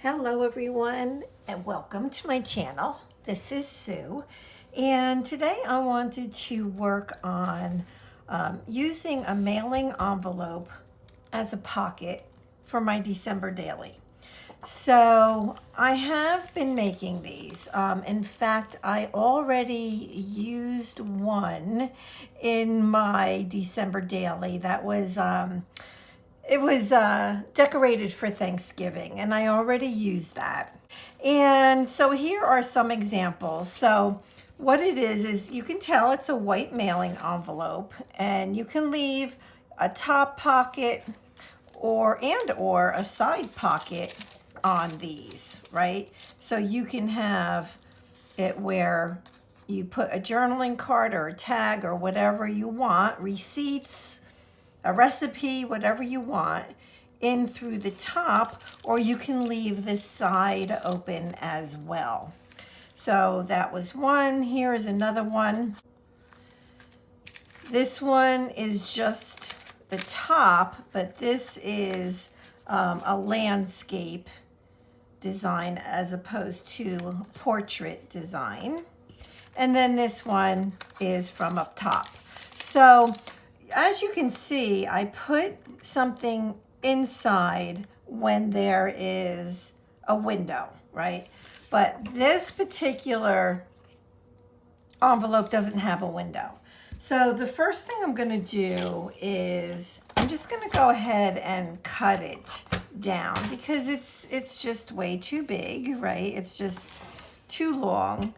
Hello everyone and welcome to my channel. This is Sue and today I wanted to work on using a mailing envelope as a pocket for my December daily. So I have been making these. In fact, I already used one in my December daily. It was decorated for Thanksgiving, and I already used that. And so here are some examples. So what it is you can tell it's a white mailing envelope, and you can leave a top pocket or a side pocket on these, right? So you can have it where you put a journaling card or a tag or whatever you want, receipts, a recipe, whatever you want, in through the top, or you can leave this side open as well. So that was one. Here is another one. This one is just the top, but this is a landscape design as opposed to portrait design. And then this one is from up top. So as you can see, I put something inside when there is a window, right? But this particular envelope doesn't have a window. So the first thing I'm going to do is I'm just going to go ahead and cut it down because it's just way too big, right? It's just too long,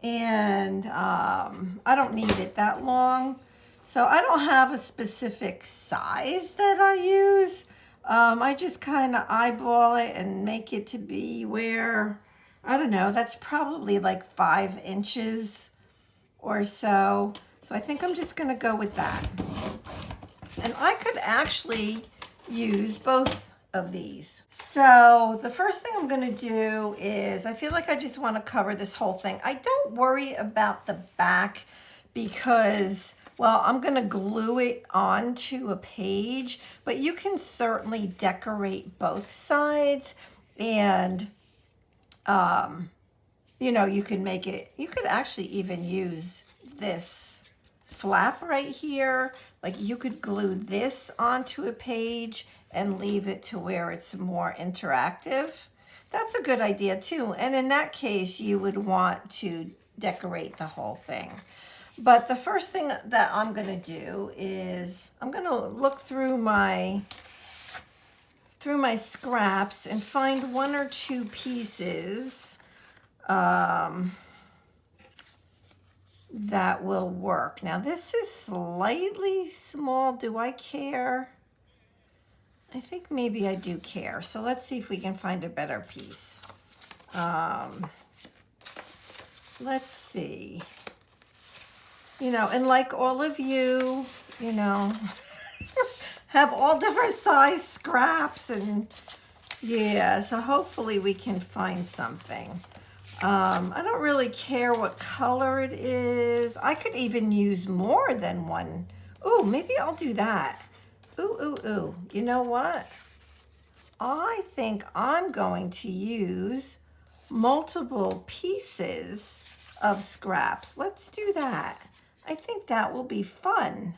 and I don't need it that long. So I don't have a specific size that I use. I just kind of eyeball it and make it to be where, I don't know, that's probably like 5 inches or so. So I think I'm just going to go with that. And I could actually use both of these. So the first thing I'm going to do is, I feel like I just want to cover this whole thing. I don't worry about the back because, well, I'm going to glue it onto a page, but you can certainly decorate both sides, and you can make it, you could actually even use this flap right here. Like you could glue this onto a page and leave it to where it's more interactive. That's a good idea too. And in that case, you would want to decorate the whole thing. But the first thing that I'm going to do is I'm going to look through my scraps and find 1 or 2 pieces that will work. Now this is slightly small. Do I care? I think maybe I do care. So let's see if we can find a better piece. Let's see. And like all of you, have all different size scraps, and yeah, so hopefully we can find something. I don't really care what color it is. I could even use more than one. Ooh, maybe I'll do that. Ooh. You know what? I think I'm going to use multiple pieces of scraps. Let's do that. I think that will be fun.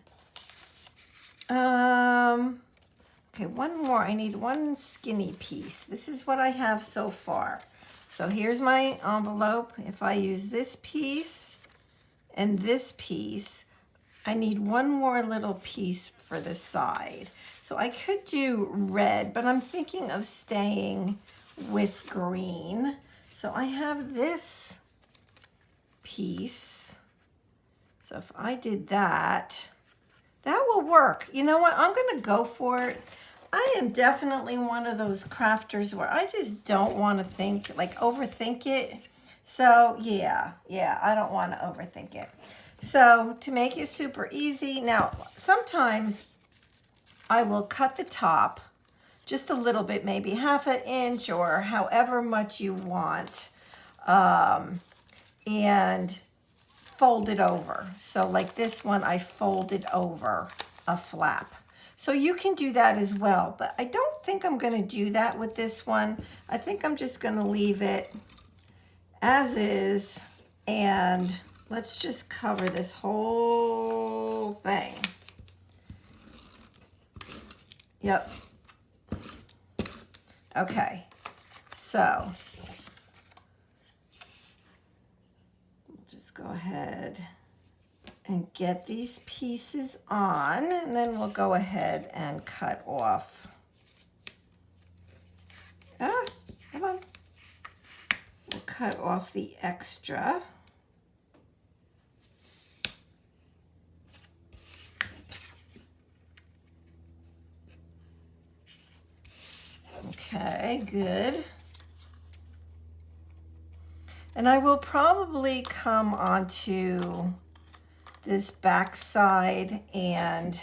Okay, one more. I need one skinny piece. This is what I have so far. So here's my envelope. If I use this piece and this piece, I need one more little piece for the side. So I could do red, but I'm thinking of staying with green. So I have this piece. So if I did that, that will work. You know what? I'm going to go for it. I am definitely one of those crafters where I just don't want to overthink it. So yeah, I don't want to overthink it. So to make it super easy, now sometimes I will cut the top just a little bit, maybe 1/2 inch or however much you want, and fold it over. So like this one, I folded over a flap. So you can do that as well, but I don't think I'm going to do that with this one. I think I'm just going to leave it as is, and let's just cover this whole thing. Yep. Okay, so just go ahead and get these pieces on, and then we'll go ahead and cut off. Come on. We'll cut off the extra. Okay, good. And I will probably come onto this back side and,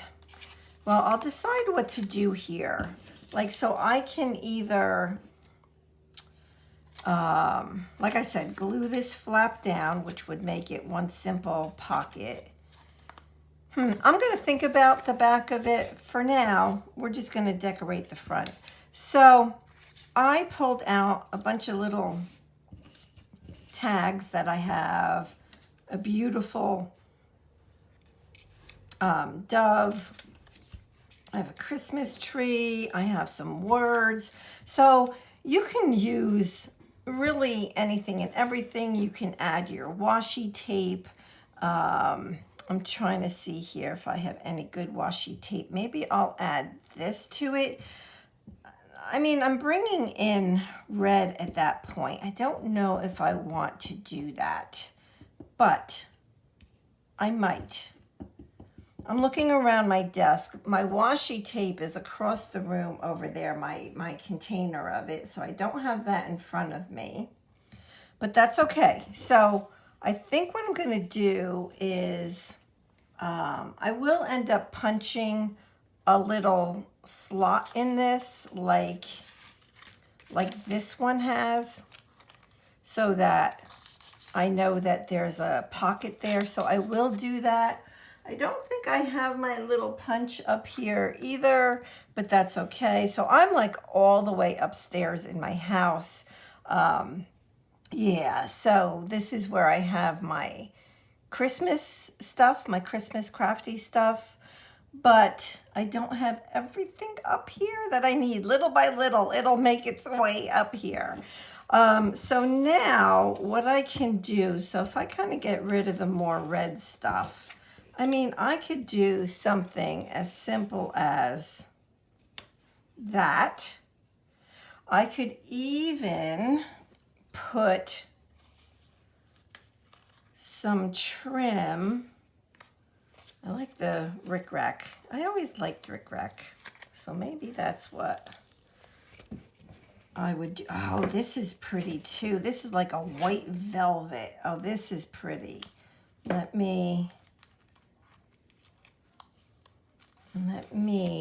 well, I'll decide what to do here. Like, so I can either, like I said, glue this flap down, which would make it one simple pocket. I'm going to think about the back of it. For now, we're just going to decorate the front. So I pulled out a bunch of little tags that I have. A beautiful dove. I have a Christmas tree. I have some words. So you can use really anything and everything. You can add your washi tape. I'm trying to see here if I have any good washi tape. Maybe I'll add this to it. I mean, I'm bringing in red at that point. I don't know if I want to do that, but I might. I'm looking around my desk. My washi tape is across the room over there, my container of it, so I don't have that in front of me, but that's okay. So I think what I'm going to do is I will end up punching a little slot in this like this one has, so that I know that there's a pocket there. So I will do that. I don't think I have my little punch up here either, but that's okay. So I'm like all the way upstairs in my house. Yeah, so this is where I have my Christmas stuff, my Christmas crafty stuff, but I don't have everything up here that I need. Little by little, it'll make its way up here. So now what I can do, so if I kind of get rid of the more red stuff, I mean, I could do something as simple as that. I could even put some trim. I like the rickrack. I always liked rickrack. So maybe that's what I would do. Oh, this is pretty too. This is like a white velvet. Oh, this is pretty. Let me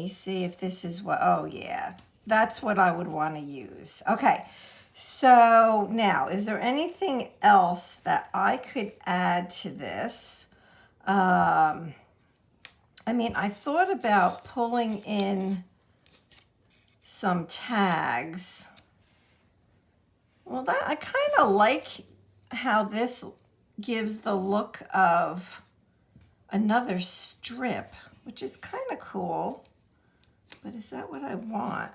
see if this is what, oh yeah, that's what I would want to use. Okay, so now, is there anything else that I could add to this? I mean, I thought about pulling in some tags. Well, that I kind of like how this gives the look of another strip, which is kind of cool, but is that what I want?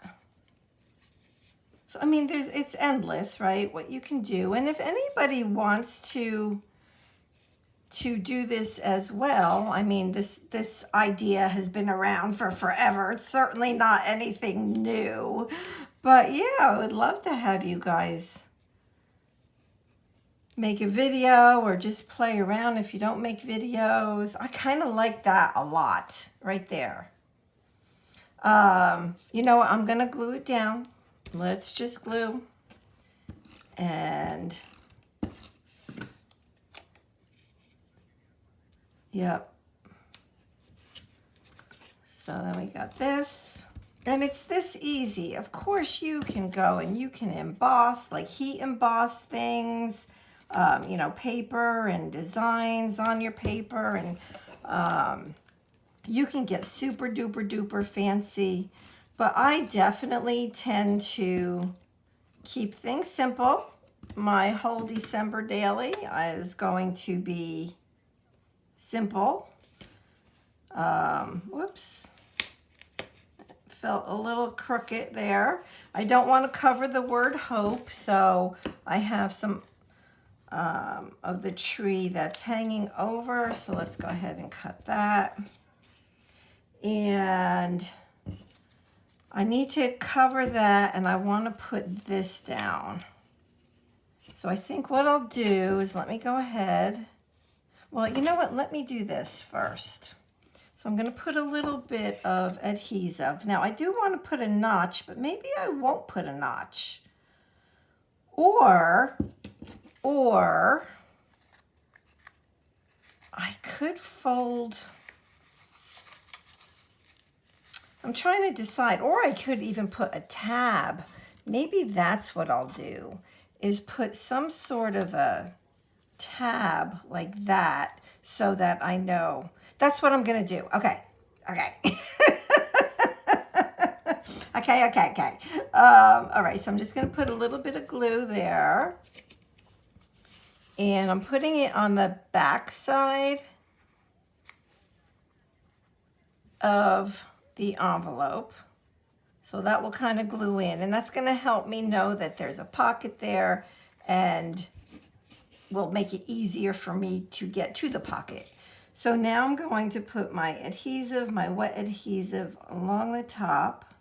So, I mean, it's endless, right? What you can do. And if anybody wants to do this as well, I mean, this idea has been around for forever. It's certainly not anything new, but yeah, I would love to have you guys make a video or just play around if you don't make videos. I kind of like that a lot right there. You know what? I'm going to glue it down. Let's just glue. And yep. So then we got this. And it's this easy. Of course you can go and you can emboss, like heat emboss things. You know, paper and designs on your paper. And You can get super duper duper fancy, but I definitely tend to keep things simple. My whole December daily is going to be simple. Whoops. Felt a little crooked there. I don't want to cover the word hope, so I have some of the tree that's hanging over. So let's go ahead and cut that. And I need to cover that, and I want to put this down. So I think what I'll do is let me go ahead. Well, you know what? Let me do this first. So I'm going to put a little bit of adhesive. Now I do want to put a notch, but maybe I won't put a notch. Or I could fold. I'm trying to decide, or I could even put a tab. Maybe that's what I'll do, is put some sort of a tab like that so that I know. That's what I'm going to do. Okay. Okay. All right, so I'm just going to put a little bit of glue there. And I'm putting it on the back side of the envelope. So that will kind of glue in, and that's going to help me know that there's a pocket there and will make it easier for me to get to the pocket. So now I'm going to put my adhesive, my wet adhesive along the top.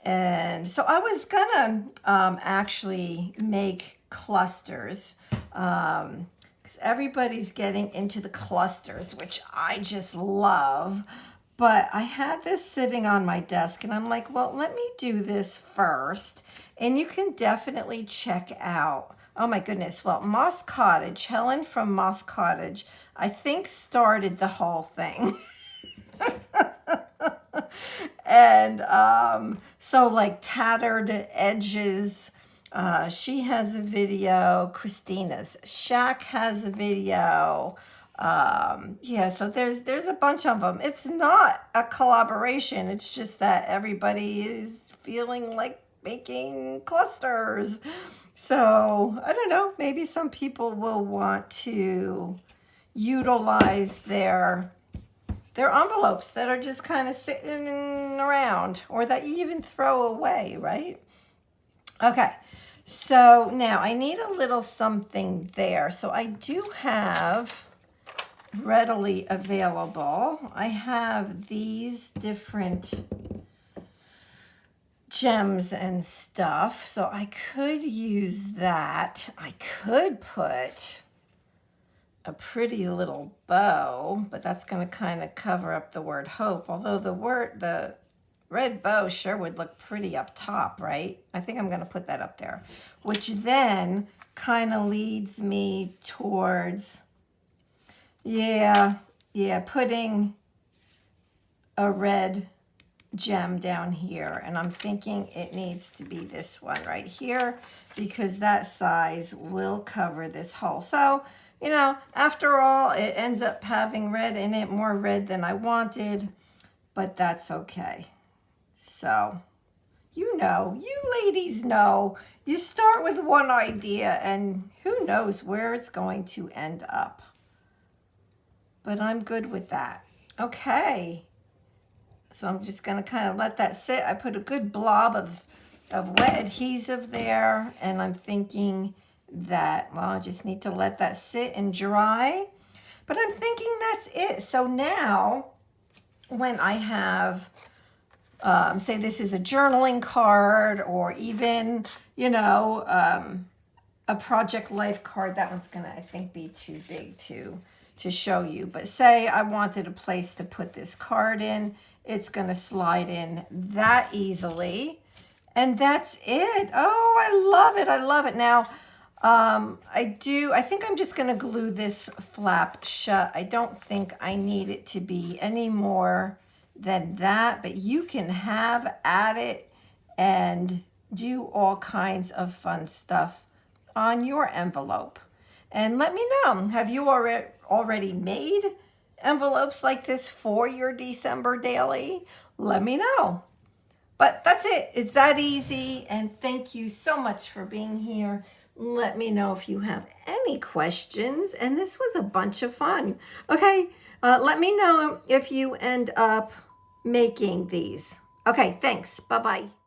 And so I was gonna actually make clusters because everybody's getting into the clusters, which I just love. But I had this sitting on my desk and I'm like, well, let me do this first. And you can definitely check out, oh my goodness, well, Moss Cottage, Helen from Moss Cottage, I think started the whole thing. And so like Tattered Edges, she has a video. Christina's Shack has a video. Yeah, so there's a bunch of them. It's not a collaboration. It's just that everybody is feeling like making clusters. So I don't know, maybe some people will want to utilize their envelopes that are just kind of sitting around, or that you even throw away, right? Okay, so now I need a little something there. So I do have readily available, I have these different gems and stuff. So I could use that. I could put a pretty little bow, but that's going to kind of cover up the word hope. Although the red bow sure would look pretty up top, right? I think I'm going to put that up there, which then kind of leads me towards, putting a red gem down here. And I'm thinking it needs to be this one right here because that size will cover this hole. So, you know, after all, it ends up having red in it, more red than I wanted, but that's okay. So, you know, you ladies know, you start with one idea and who knows where it's going to end up. But I'm good with that. Okay. So I'm just going to kind of let that sit. I put a good blob of wet adhesive there, and I'm thinking that, well, I just need to let that sit and dry. But I'm thinking that's it. So now when I have, say this is a journaling card, or even, you know, a Project Life card, that one's going to, I think, be too big to show you. But say I wanted a place to put this card in, it's going to slide in that easily. And that's it. Oh, I love it. Now, I think I'm just going to glue this flap shut. I don't think I need it to be any more than that, but you can have at it and do all kinds of fun stuff on your envelope. And let me know, have you already made envelopes like this for your December daily, let me know. But that's it. It's that easy. And thank you so much for being here. Let me know if you have any questions. And this was a bunch of fun. Okay. Let me know if you end up making these. Okay. Thanks. Bye-bye.